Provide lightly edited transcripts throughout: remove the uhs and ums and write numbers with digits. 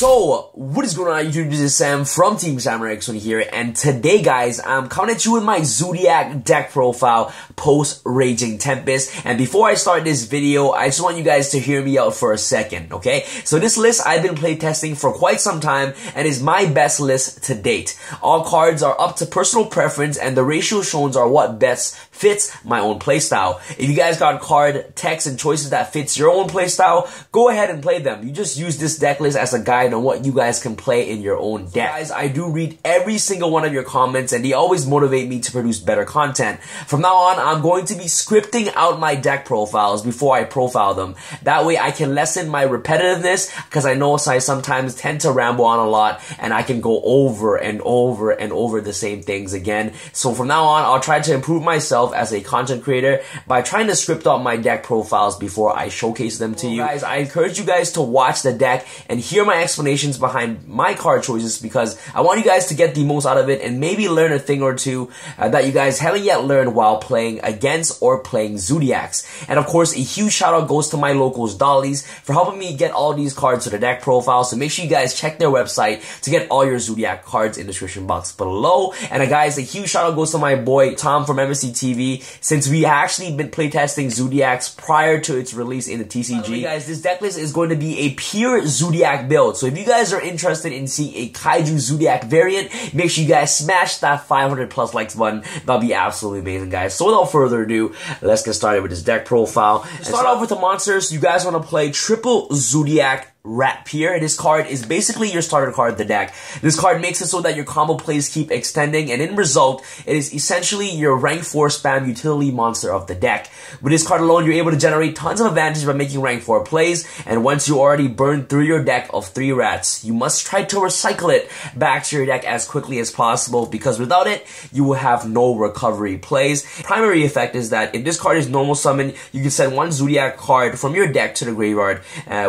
So, what is going on YouTube? This is Sam from TeamSamuraiX1 here, and today guys, I'm coming at you with my Zodiac deck profile post-Raging Tempest. And before I start this video, I just want you guys to hear me out for a second, okay? So this list I've been playtesting for quite some time and is my best list to date. All cards are up to personal preference and the ratio shown are what best fits my own playstyle. If you guys got card, text, and choices that fits your own playstyle, go ahead and play them. You just use this deck list as a guide on what you guys can play in your own deck. Guys, I do read every single one of your comments and they always motivate me to produce better content. From now on, I'm going to be scripting out my deck profiles before I profile them. That way I can lessen my repetitiveness because I know I sometimes tend to ramble on a lot and I can go over and over and over the same things again. So from now on, I'll try to improve myself as a content creator by trying to script out my deck profiles before I showcase them to you. Guys, I encourage you guys to watch the deck and hear my explanations behind my card choices because I want you guys to get the most out of it and maybe learn a thing or two that you guys haven't yet learned while playing against or playing Zodiacs. And of course, a huge shout out goes to my locals Dollies for helping me get all these cards to the deck profile. So make sure you guys check their website to get all your Zodiac cards in the description box below. And guys, a huge shout out goes to my boy Tom from MSCTV since we actually been playtesting Zodiacs prior to its release in the TCG. Guys, this deck list is going to be a pure Zodiac build. So if you guys are interested in seeing a Kaiju Zodiac variant, make sure you guys smash that 500 plus likes button. That'll be absolutely amazing, guys. So without further ado, let's get started with this deck profile. To start off with the monsters, you guys want to play triple Zodiac Rat Pier. This card is basically your starter card of the deck. This card makes it so that your combo plays keep extending, and in result, it is essentially your rank 4 spam utility monster of the deck. With this card alone, you're able to generate tons of advantage by making rank 4 plays, and once you already burn through your deck of 3 rats, you must try to recycle it back to your deck as quickly as possible, because without it, you will have no recovery plays. Primary effect is that if this card is normal summon, you can send one Zodiac card from your deck to the graveyard,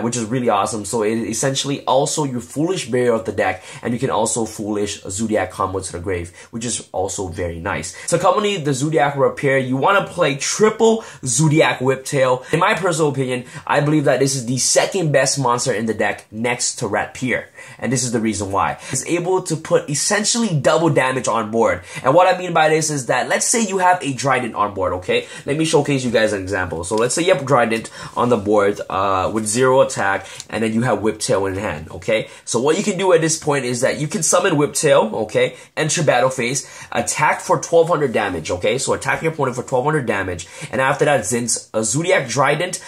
which is really awesome. So it is essentially also your Foolish Barrier of the deck, and you can also Foolish Zodiac Combo to the grave, which is also very nice. To accompany the Zodiac Repair, you want to play triple Zodiac Whiptail. In my personal opinion, I believe that this is the second best monster in the deck next to Rat Pier. And this is the reason why. It's able to put essentially double damage on board. And what I mean by this is that, let's say you have a Trident on board, okay? Let me showcase you guys an example. So let's say you have Trident on the board with 0 attack, and then you have Whiptail in hand, okay? So what you can do at this point is that you can summon Whiptail, okay? Enter battle phase, attack for 1200 damage, okay? So attack your opponent for 1200 damage. And after that, since a Zodiac Trident,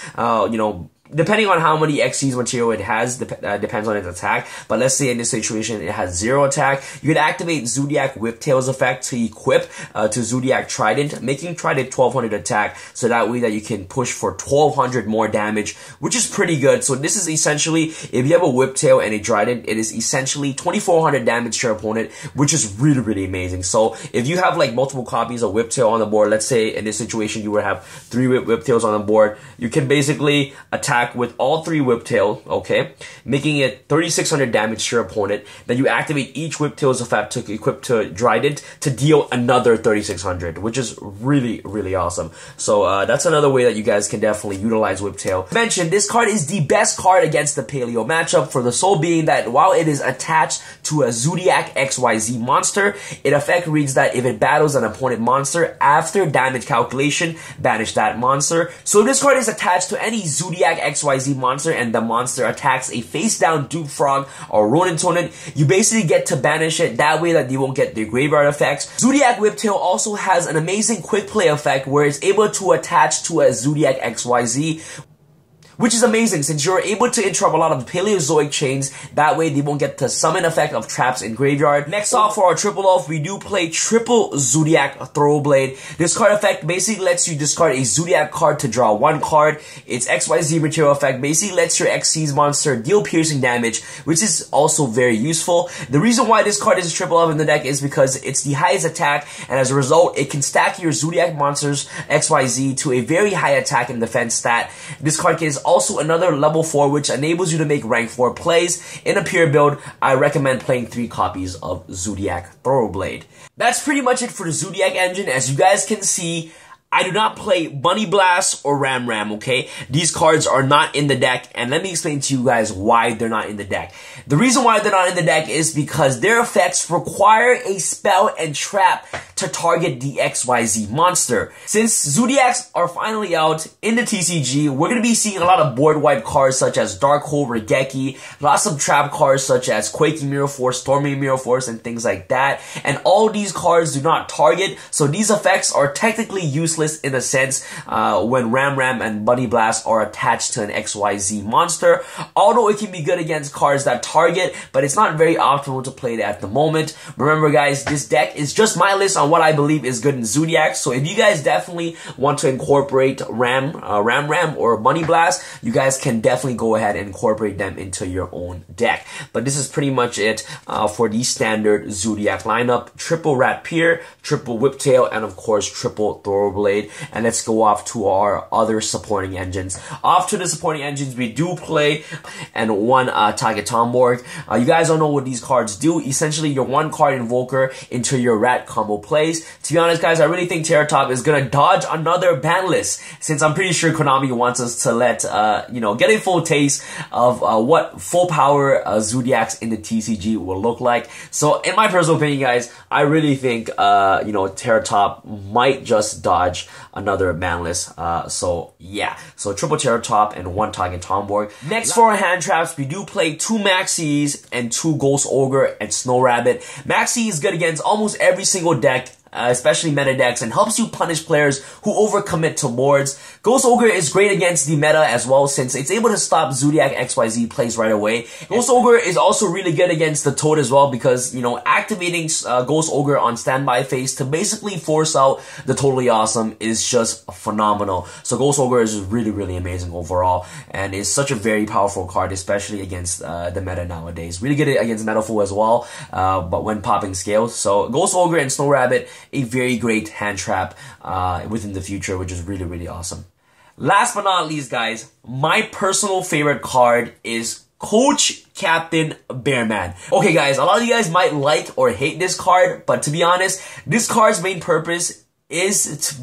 depending on how many XC's material it has, depends on its attack. But let's say in this situation, it has 0 attack. You can activate Zodiac Whiptail's effect to equip to Zodiac Trident, making Trident 1200 attack. So that way that you can push for 1200 more damage, which is pretty good. So this is essentially, if you have a Whiptail and a Trident, it is essentially 2400 damage to your opponent, which is really, really amazing. So if you have like multiple copies of Whiptail on the board, let's say in this situation, you would have 3 Whiptails on the board, you can basically attack with all 3 Whiptail, okay, making it 3600 damage to your opponent. Then you activate each Whiptail's effect to equip to Trident to deal another 3600, which is really, really awesome. So that's another way that you guys can definitely utilize Whiptail. Mentioned, this card is the best card against the Paleo matchup for the sole being that while it is attached to a Zodiac XYZ monster, it effect reads that if it battles an opponent monster after damage calculation, banish that monster. So if this card is attached to any Zodiac XYZ monster and the monster attacks a face-down Duke Frog or Ronin Tonant, you basically get to banish it. That way that you won't get the graveyard effects. Zodiac Whiptail also has an amazing quick play effect where it's able to attach to a Zodiac XYZ, which is amazing since you're able to interrupt a lot of Paleozoic chains. That way they won't get the summon effect of traps in graveyard. Next off for our triple off, we do play triple Zodiac Thoroughblade. This card effect basically lets you discard a Zodiac card to draw 1 card. Its XYZ material effect basically lets your XC's monster deal piercing damage, which is also very useful. The reason why this card is a triple off in the deck is because it's the highest attack, and as a result, it can stack your Zodiac monsters XYZ to a very high attack and defense stat. This card is also another level 4 which enables you to make rank 4 plays. In a pure build, I recommend playing 3 copies of Zodiac Thoroughblade. That's pretty much it for the Zodiac engine. As you guys can see, I do not play Bunny Blast or Ram Ram, okay? These cards are not in the deck, and let me explain to you guys why they're not in the deck. The reason why they're not in the deck is because their effects require a spell and trap to target the XYZ monster. Since Zodiacs are finally out in the TCG, we're going to be seeing a lot of board wipe cards such as Darkhold, Regeki, lots of trap cards such as Quaking Mirror Force, Storming Mirror Force, and things like that. And all these cards do not target, so these effects are technically useless in a sense when Ram Ram and Bunny Blast are attached to an XYZ monster, although it can be good against cards that target, but it's not very optimal to play it at the moment. Remember guys, this deck is just my list on what I believe is good in Zodiac, so if you guys definitely want to incorporate Ram Ram or Bunny Blast, you guys can definitely go ahead and incorporate them into your own deck. But this is pretty much it for the standard Zodiac lineup. Triple Rat Pier, triple Whiptail, and of course triple Thoroughblade. And let's go off to our other supporting engines. Off to the supporting engines, we do play and one target Tomborg. You guys don't know what these cards do. Essentially, your one card invoker into your rat combo plays. To be honest, guys, I really think Terra Top is gonna dodge another ban list, since I'm pretty sure Konami wants us to let get a full taste of what full power Zodiacs in the TCG will look like. So, in my personal opinion, guys, I really think Terra Top might just dodge another ban list. So yeah, so triple Terra Top and one target Tomborg. Next for our hand traps, we do play 2 Maxies and 2 Ghost Ogre and Snow Rabbit. Maxi is good against almost every single deck, especially meta decks, and helps you punish players who overcommit to boards. Ghost Ogre is great against the meta as well, since it's able to stop Zodiac XYZ plays right away. Ghost Ogre is also really good against the Toad as well, because, activating Ghost Ogre on standby phase to basically force out the Totally Awesome is just phenomenal. So Ghost Ogre is really, really amazing overall, and is such a very powerful card, especially against the meta nowadays. Really good against Metafool as well, but when popping scales. So Ghost Ogre and Snow Rabbit, a very great hand trap within the future, which is really, really awesome. Last but not least, guys, my personal favorite card is Coach Captain Bearman. Okay, guys, a lot of you guys might like or hate this card, but to be honest, this card's main purpose is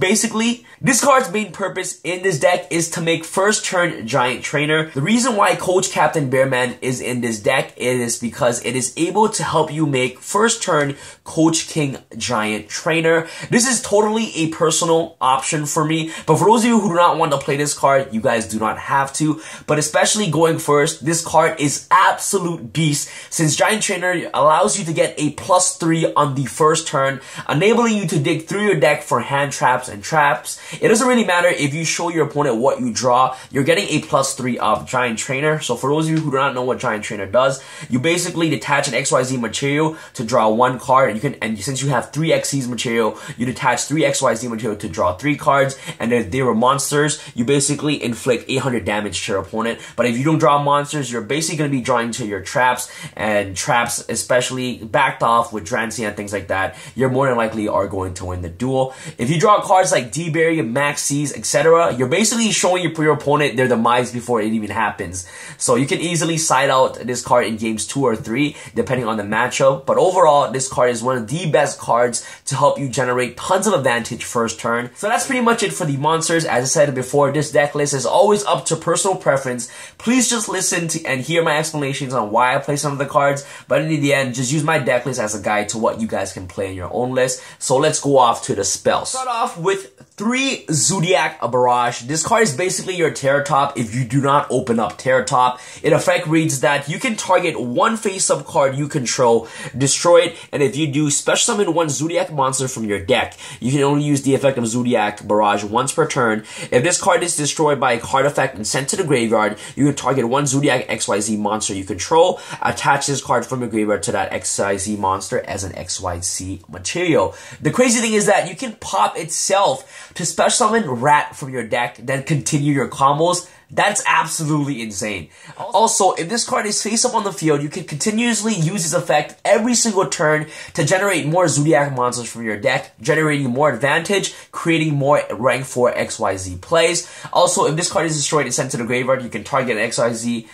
this card's main purpose in this deck is to make first turn Giant Trainer. The reason why Coach Captain Bearman is in this deck is because it is able to help you make first turn Coach King Giant Trainer. This is totally a personal option for me, but for those of you who do not want to play this card, you guys do not have to. But especially going first, this card is absolute beast, since Giant Trainer allows you to get a +3 on the first turn, enabling you to dig through your deck for hand traps and traps. It doesn't really matter if you show your opponent what you draw, you're getting a +3 of Giant Trainer. So for those of you who do not know what Giant Trainer does, you basically detach an XYZ material to draw 1 card, and since you have 3 XYZ material, you detach 3 XYZ material to draw 3 cards, and if they were monsters, you basically inflict 800 damage to your opponent. But if you don't draw monsters, you're basically going to be drawing to your traps, and traps, especially backed off with Drancy and things like that, you're more than likely are going to win the duel. If you draw cards like D-Berry, Maxis, etc., you're basically showing your opponent their demise before it even happens. So you can easily side out this card in games 2 or 3, depending on the matchup. But overall, this card is one of the best cards to help you generate tons of advantage first turn. So that's pretty much it for the monsters. As I said before, this deck list is always up to personal preference. Please just listen to and hear my explanations on why I play some of the cards. But in the end, just use my deck list as a guide to what you guys can play in your own list. So let's go off to the spells. Start off with 3 Zodiac Barrage. This card is basically your Terra Top if you do not open up Terra Top. It effect reads that you can target 1 face-up card you control, destroy it, and if you do, special summon 1 Zodiac monster from your deck. You can only use the effect of Zodiac Barrage once per turn. If this card is destroyed by a card effect and sent to the graveyard, you can target 1 Zodiac XYZ monster you control, attach this card from your graveyard to that XYZ monster as an XYZ material. The crazy thing is that you can pop itself to special summon Rat from your deck, then continue your combos. That's absolutely insane. Also, if this card is face up on the field, you can continuously use this effect every single turn to generate more Zodiac monsters from your deck, generating more advantage, creating more rank 4 XYZ plays. Also, if this card is destroyed and sent to the graveyard, you can target an XYZ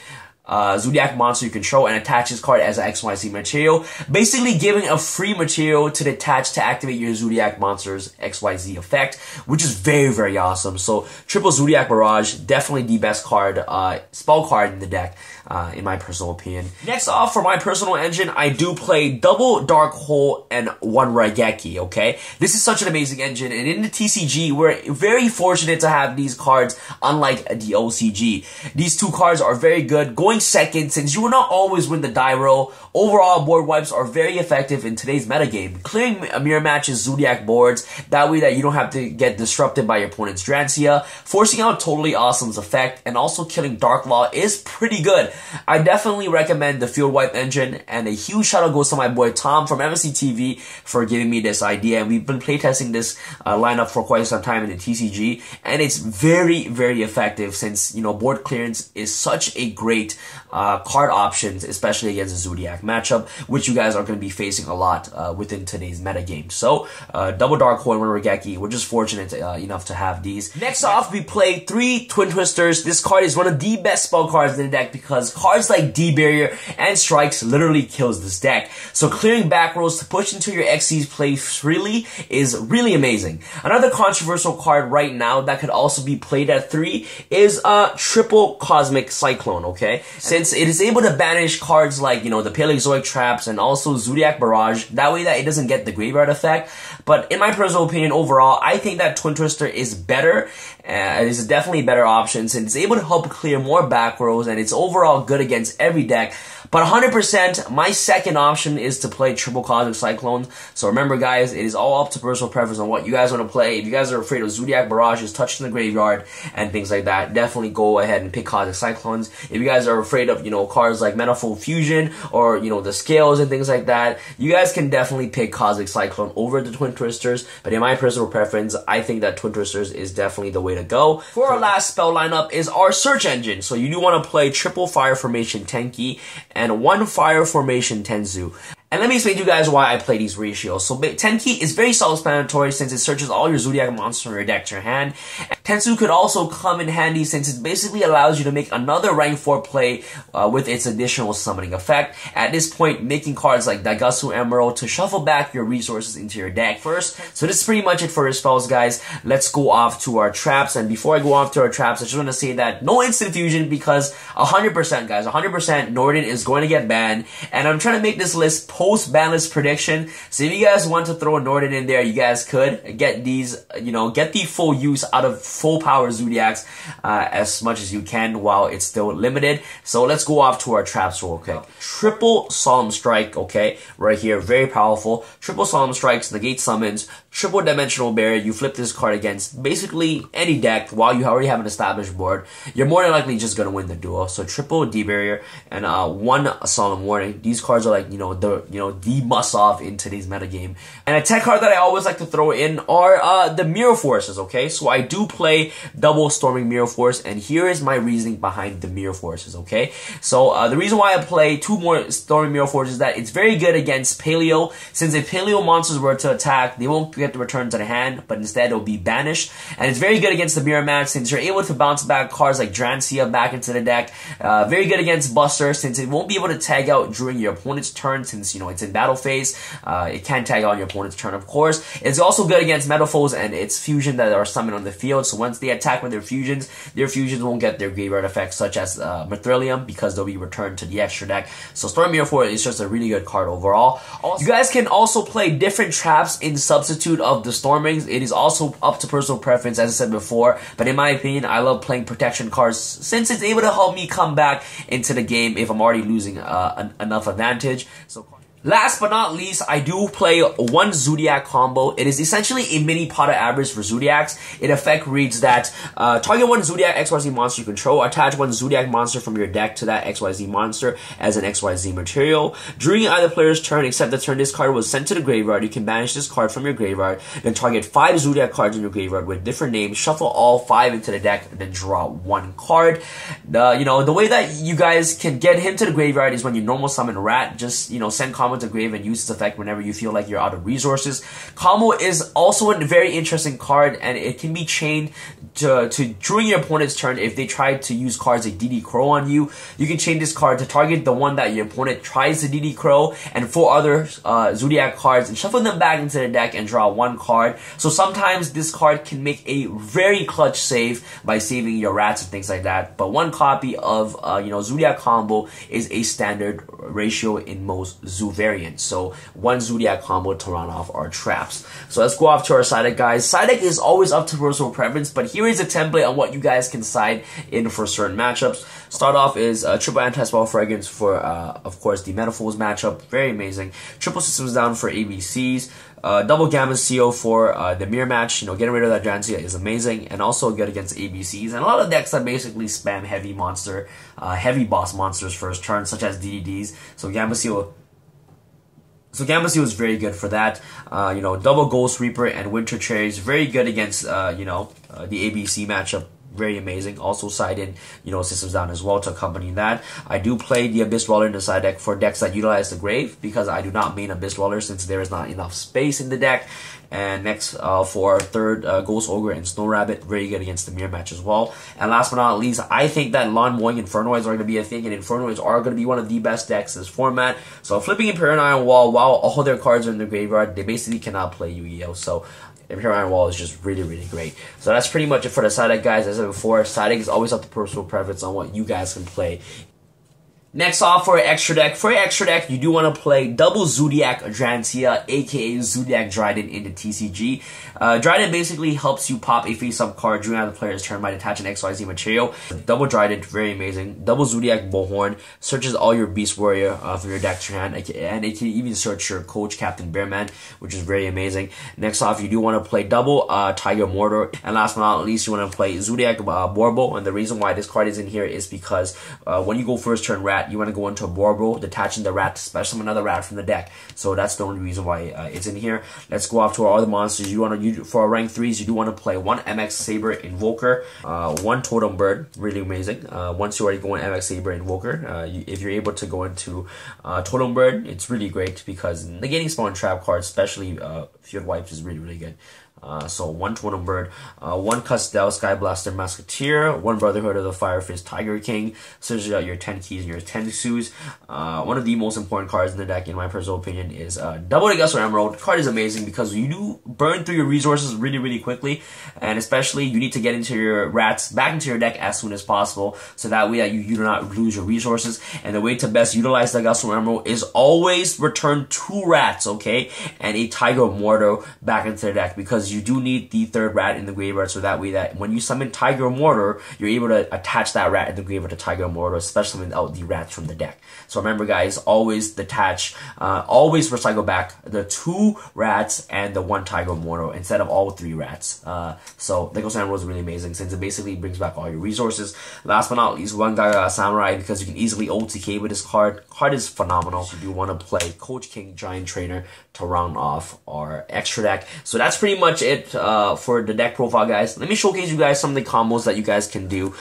Zodiac monster you control and attach this card as an XYZ material, basically giving a free material to attach to activate your Zodiac monster's XYZ effect, which is very, very awesome. So triple Zodiac Barrage, definitely the best card, spell card in the deck, in my personal opinion. Next off, for my personal engine, I do play double Dark Hole and one Raigeki, okay? This is such an amazing engine, and in the TCG, we're very fortunate to have these cards, unlike the OCG. These two cards are very good. Going second, since you will not always win the die roll, overall board wipes are very effective in today's metagame. Clearing mirror matches Zodiac boards, that way that you don't have to get disrupted by your opponent's Drancia. Forcing out Totally Awesome's effect, and also killing Dark Law is pretty good. I definitely recommend the Field Wipe engine, and a huge shout out goes to my boy Tom from SamHamTV for giving me this idea. And we've been playtesting this lineup for quite some time in the TCG, and it's very, very effective since, you know, board clearance is such a great card options, especially against the Zodiac matchup, which you guys are going to be facing a lot within today's metagame. So, double Dark Hole and one Raigeki, we're just fortunate enough to have these. Next off, we play 3 Twin Twisters. This card is one of the best spell cards in the deck because cards like D-Barrier and Strikes literally kills this deck. So clearing back rows to push into your Xyz play freely is really amazing. Another controversial card right now that could also be played at 3 is triple Cosmic Cyclone, okay? Since it is able to banish cards like, you know, the Paleozoic Traps and also Zodiac Barrage, that way that it doesn't get the graveyard effect. But in my personal opinion, overall, I think that Twin Twister is better. It is definitely a better option since it's able to help clear more back rows, and it's overall good against every deck. But 100%, my second option is to play triple Cosmic Cyclones. So remember guys, it is all up to personal preference on what you guys want to play. If you guys are afraid of Zodiac Barrages touching the graveyard and things like that, definitely go ahead and pick Cosmic Cyclones. If you guys are afraid of, you know, cards like Manifold Fusion or, you know, the Scales and things like that, you guys can definitely pick Cosmic Cyclone over the Twin Twisters. But in my personal preference, I think that Twin Twisters is definitely the way to go. For our last spell lineup is our Search Engine. So you do want to play triple Fire Formation Tenki and 1 Fire Formation Tenzu. And let me explain to you guys why I play these ratios. So Tenki is very self-explanatory since it searches all your Zodiac monsters from your deck to your hand. Tensu could also come in handy since it basically allows you to make another rank 4 play with its additional summoning effect. At this point, making cards like Daigatsu Emerald to shuffle back your resources into your deck first. So this is pretty much it for your spells, guys. Let's go off to our traps. And before I go off to our traps, I just want to say that no instant fusion because 100% guys, 100% Norden is going to get banned. And I'm trying to make this list post-ban list prediction. So if you guys want to throw a Norden in there, you guys could get these, you know, get the full use out of full power Zodiacs as much as you can while it's still limited. So let's go off to our traps real quick. Triple Solemn Strike, okay, right here, very powerful. Triple Solemn Strikes, negate summons. Triple Dimensional Barrier, you flip this card against basically any deck while you already have an established board. You're more than likely just gonna win the duel. So triple D Barrier and 1 Solemn Warning. These cards are like, the must-off in today's metagame. And a tech card that I always like to throw in are the Mirror Forces, okay? So I do play double Storming Mirror Force, and here is my reasoning behind the Mirror Forces, okay? So the reason why I play 2 more Storming Mirror Forces is that it's very good against Paleo, since if Paleo monsters were to attack, they won't get the return to the hand, but instead it'll be banished. And it's very good against the Mirror Match, since you're able to bounce back cards like Drancia back into the deck. Very good against Buster, since it won't be able to tag out during your opponent's turn, since, you know, it's in battle phase. It can tag out on your opponent's turn, of course. It's also good against Metaphors and its fusion that are summoned on the field. So once they attack with their fusions won't get their graveyard effects, such as Mithrilium, because they'll be returned to the extra deck. So Storm Mirror Force is just a really good card overall. Also, you guys can also play different traps in substitute of the Stormings. It is also up to personal preference, as I said before. But in my opinion, I love playing protection cards since it's able to help me come back into the game if I'm already losing enough advantage. So last but not least, I do play 1 Zodiac Combo. It is essentially a mini pot of average for Zodiacs. It effect reads that target 1 Zodiac XYZ monster you control, attach 1 Zodiac monster from your deck to that XYZ monster as an XYZ material. During either player's turn, except the turn this card was sent to the graveyard, you can banish this card from your graveyard, then target 5 Zodiac cards in your graveyard with different names, shuffle all 5 into the deck, and then draw 1 card. The way that you guys can get him to the graveyard is when you normal summon Rat, just, send combo into grave and use its effect whenever you feel like you're out of resources. Combo is also a very interesting card, and it can be chained to during your opponent's turn. If they try to use cards like DD Crow on you, you can chain this card to target the one that your opponent tries to DD Crow and 4 other Zodiac cards and shuffle them back into the deck and draw 1 card. So sometimes this card can make a very clutch save by saving your rats and things like that. But 1 copy of Zodiac Combo is a standard ratio in most Zoo variants. So 1 Zodiac Combo to run off our traps. So let's go off to our side deck, guys. Side deck is always up to personal preference, but here is a template on what you guys can side in for certain matchups. Start off is triple anti-spell fragrance for of course the Metaphors matchup, very amazing. Triple systems down for ABCs. Double Gamma CO for the mirror match. Getting rid of that Jansia is amazing, and also good against ABCs. And a lot of decks that basically spam heavy boss monsters first turn, such as DDDs. So Gamma CO is very good for that. Double Ghost Reaper and Winter Cherries, very good against the ABC matchup. Very amazing. Also side in, systems down as well to accompany that. I do play the Abyss Dweller in the side deck for decks that utilize the Grave, because I do not main Abyss Dweller since there is not enough space in the deck. And next for our third, Ghost Ogre and Snow Rabbit, very good against the mirror match as well. And last but not least, I think that Lawn Mowing Infernoids are going to be a thing, and Infernoids are going to be one of the best decks in this format. So flipping Imperial Iron Wall while all their cards are in the graveyard, they basically cannot play Yu-Gi-Oh! So Imperial Iron Wall is just really, really great. So that's pretty much it for the side deck, guys. As I said before, side deck is always up to personal preference on what you guys can play. Next off, for extra deck. For extra deck, you do want to play double Zodiac Drantia, aka Zodiac Dryden into TCG. Dryden basically helps you pop a face-up card during the player's turn by detaching XYZ material. Double Dryden, very amazing. Double Zodiac Bullhorn searches all your Beast Warrior from your deck to your hand, and it can even search your Coach Captain Bearman, which is very amazing. Next off, you do want to play double Tiger Mortar, and last but not least, you want to play Zodiac Borbo. And the reason why this card is in here is because when you go first turn rat, you want to go into a Borbo, detaching the rat to special summon another rat from the deck. So that's the only reason why it's in here. Let's go off to our other monsters. For our rank 3s, you do want to play 1 MX Saber Invoker, 1 Totem Bird, really amazing. Once you already go in MX Saber Invoker, if you're able to go into Totem Bird, it's really great because negating spawn trap cards, especially Field Wipes, is really, really good. So 1 Totem Bird, 1 Castell Sky Blaster Musketeer, 1 Brotherhood of the Fire Fist Tiger King, searches out your 10 keys and your 10 sues. One of the most important cards in the deck, in my personal opinion, is Double Deguster Emerald. The card is amazing because you do burn through your resources really, really quickly, and especially you need to get into your rats back into your deck as soon as possible, so that way that you do not lose your resources. And the way to best utilize the Deguster Emerald is always return 2 rats, okay, and a Tiger Mortar back into the deck, because you do need the 3rd rat in the graveyard, so that way that when you summon Tiger Mortar, you're able to attach that rat in the graveyard to Tiger Mortar, especially without the rats from the deck. So remember, guys, always detach, always recycle back the 2 rats and the 1 Tiger Mortar instead of all 3 rats. So the Ghost Emerald is really amazing since it basically brings back all your resources. Last but not least, 1 Gaga Samurai, because you can easily OTK with this card. Card is phenomenal. So you do want to play Coach King Giant Trainer to round off our extra deck. So that's pretty much it for the deck profile, guys. Let me showcase you guys some of the combos that you guys can do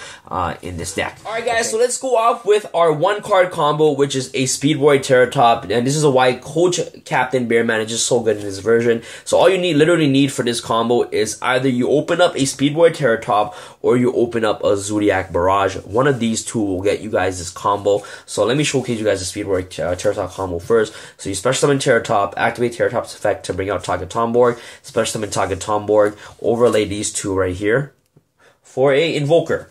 in this deck. Alright, guys, so let's go off with our 1 card combo, which is a Speedboy Terratop, and this is a why Coach Captain Bearman is just so good in this version. So all you literally need for this combo is either you open up a Speedboy Terratop or you open up a Zodiac Barrage. One of these 2 will get you guys this combo. So let me showcase you guys the Speedboy Terratop combo first. So you special summon Terratop, activate Terratop's effect to bring out Target Tomborg, special summon Target Tomborg, overlay these 2 right here for a Invoker.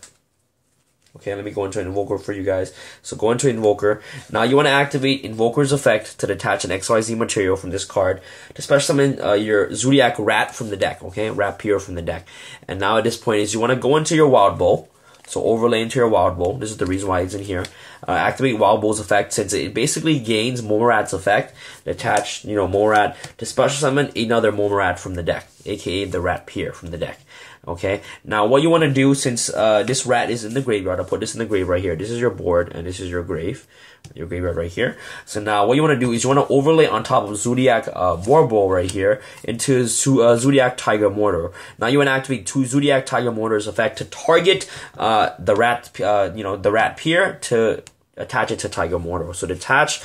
Okay, let me go into an Invoker for you guys. So go into Invoker. Now you want to activate Invoker's effect to detach an XYZ material from this card to special summon your Zodiac Rat from the deck. Okay, Rat Pure from the deck. And now at this point is you want to go into your Wild Bowl. So overlay into your Wild Bowl. This is the reason why it's in here. Activate Wild Bowl's effect since it basically gains Momorat's effect. Attach, Momorat to special summon another Momorat from the deck, aka the Rat Pier from the deck. Okay, now what you want to do, since this rat is in the graveyard, I'll put this in the grave right here. This is your board, and this is your graveyard right here. So now what you want to do is you want to overlay on top of Zodiac Warbowl right here into Zodiac Tiger Mortar. Now you want to activate 2 Zodiac Tiger Mortar's effect to target the rat, the Rat Pier to attach it to Tiger Mortal. So attach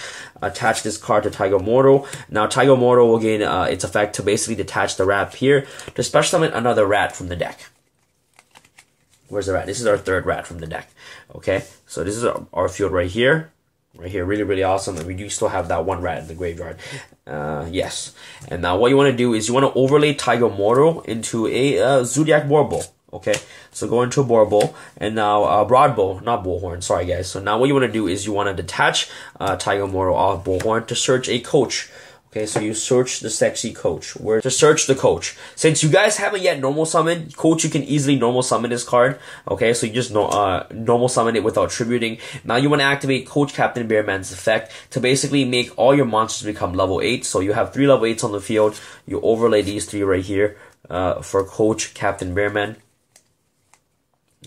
this card to Tiger Mortal. Now Tiger Mortal will gain its effect to basically detach the rat here to special summon another rat from the deck. Where's the rat? This is our third rat from the deck. Okay, so this is our field right here. Really, really awesome. And we do still have that one rat in the graveyard. Yes. And now what you want to do is you want to overlay Tiger Mortal into a Zodiac Board. Okay, so go into a Board, and now Broadbow, not Bullhorn, sorry guys. So now what you want to do is you want to detach Tiger Mortal off Bullhorn to search a coach. Okay, so you search the sexy coach. Where to search the coach. Since you guys haven't yet normal summoned coach, you can easily normal summon this card. Okay, so you just normal summon it without tributing. Now you want to activate Coach Captain Bearman's effect to basically make all your monsters become level 8. So you have 3 level 8s on the field. You overlay these 3 right here for Coach Captain Bearman.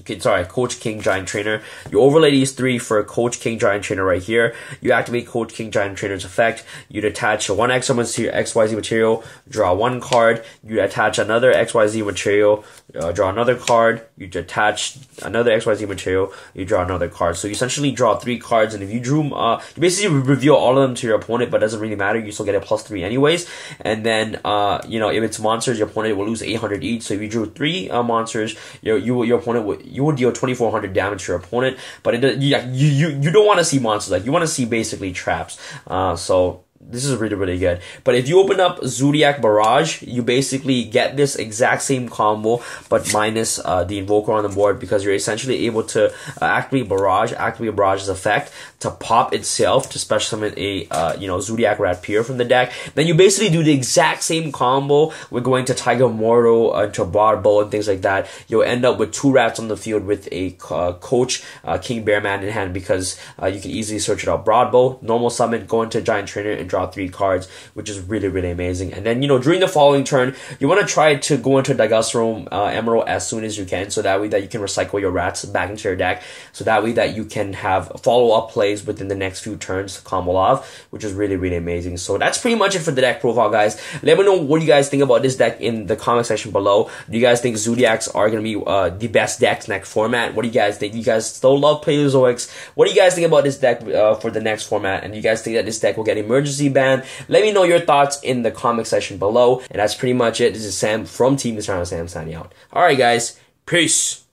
Okay, sorry, Coach King Giant Trainer. You overlay these 3 for Coach King Giant Trainer right here. You activate Coach King Giant Trainer's effect. You'd attach one XYZ material, draw 1 card. You attach another XYZ material, draw another card. You attach another XYZ material, you draw another card. So you essentially draw 3 cards, and if you drew, you basically reveal all of them to your opponent, but it doesn't really matter. You still get a +3 anyways. And then, you know, if it's monsters, your opponent will lose 800 each. So if you drew 3 monsters, your opponent would deal 2400 damage to your opponent, but you don't want to see monsters, like you want to see basically traps. So this is really, really good. But if you open up Zodiac Barrage, you basically get this exact same combo, but minus the Invoker on the board, because you're essentially able to activate Barrage's effect to pop itself to special summon a you know, Zodiac Ratpier from the deck. Then you basically do the exact same combo with going to Tiger Mortal, to Broadbow and things like that. You'll end up with 2 rats on the field with a Coach King Bearman in hand, because you can easily search it out. Broadbow, normal summon, go into Giant Trainer and draw 3 cards, which is really, really amazing. And then, you know, during the following turn, you want to try to go into Dagastro Emerald as soon as you can, so that way that you can recycle your rats back into your deck, so that way that you can have follow-up plays within the next few turns to combo off, which is really, really amazing. So that's pretty much it for the deck profile, guys. Let me know what you guys think about this deck in the comment section below. Do you guys think Zodiacs are going to be the best decks next format? What do you guys think? You guys still love Paleozoics? What do you guys think about this deck for the next format? And do you guys think that this deck will get emergency ban? Let me know your thoughts in the comment section below. And that's pretty much it. This is Sam from Team Sam signing out. Alright guys, peace.